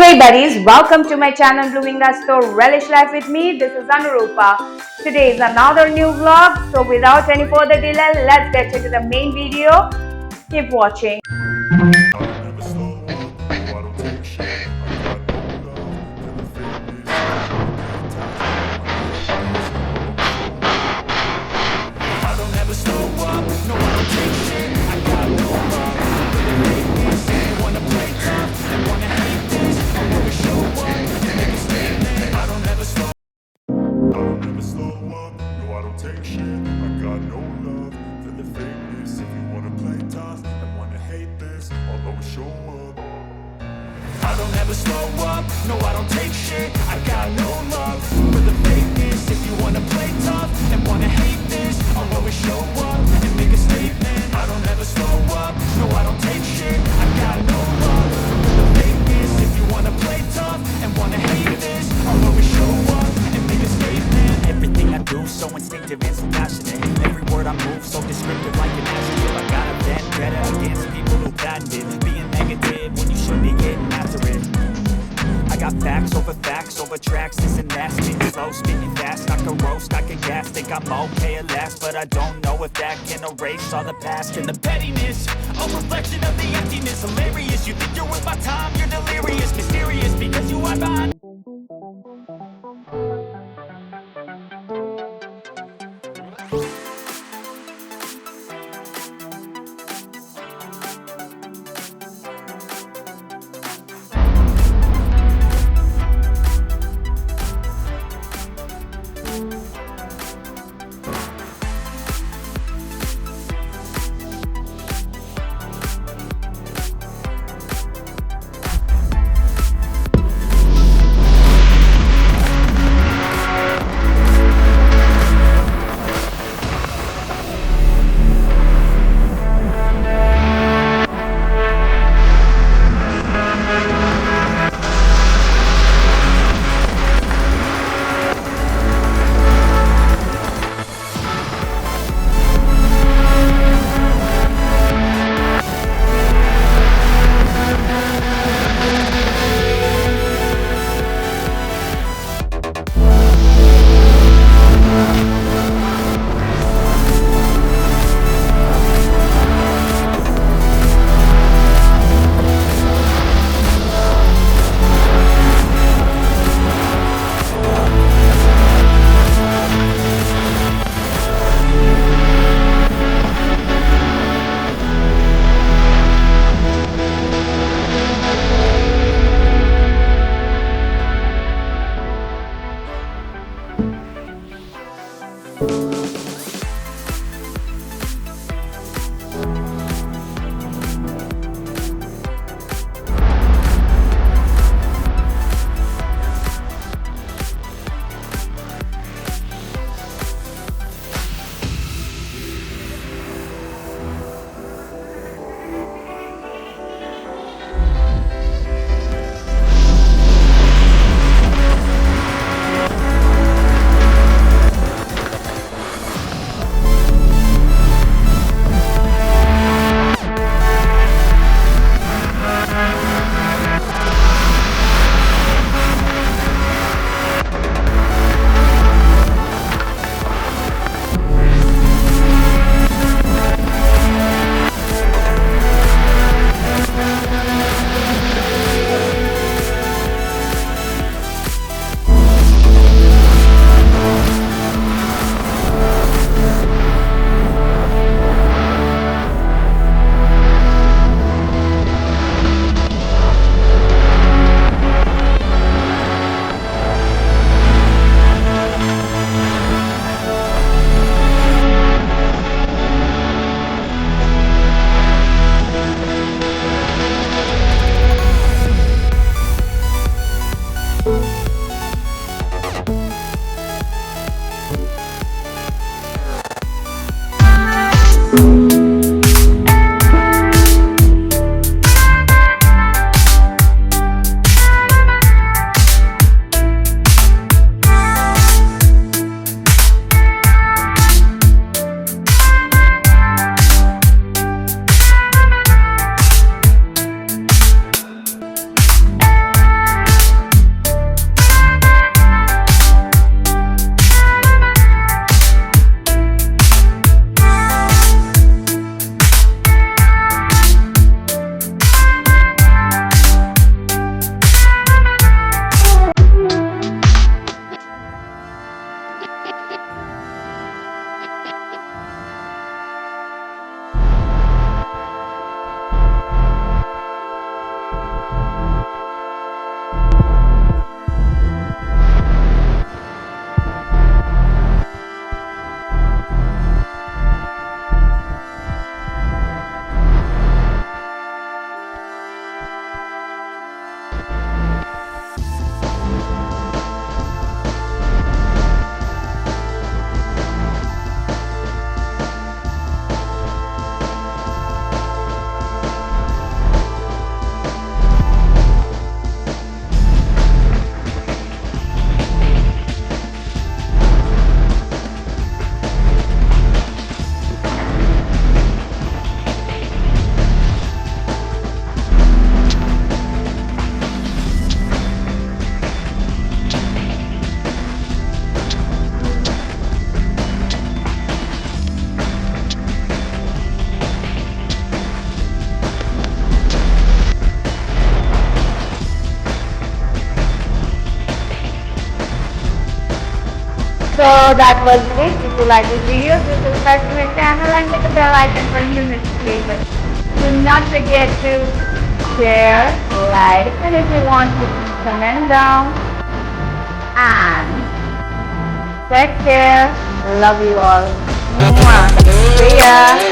Hey buddies, welcome to my channel Blooming the Store Relish Life with me. This is Anurupa. Today is another new vlog. So without any further delay, let's get into the main video. Keep watching. I don't ever slow up, no I don't take shit. I got no love for the fakeness. If you wanna play tough and wanna hate this, I'll always show up and make a statement. I don't ever slow up, no I don't take shit. I got no love for the fakeness. If you wanna play tough and wanna hate this, I'll always show up and make a statement. Everything I do so instinctive and so passionate. Every word I move so descriptive like an adjective. I got a vendetta against people who patented being negative when you should be getting after it. I got facts over tracks, this and that. Spitting slow, spitting fast, I can roast, I can gas. Think I'm okay at last, but I don't know if that can erase all the past. And the pettiness, a reflection of the emptiness. Hilarious, you think you're worth my time, you're delirious. Mysterious, because you are behind. So that was it. If you like this video, please subscribe to my channel and hit the bell icon for new notifications. Do not forget to share, like, and if you want to comment down. And take care. Love you all. Mwah. See ya.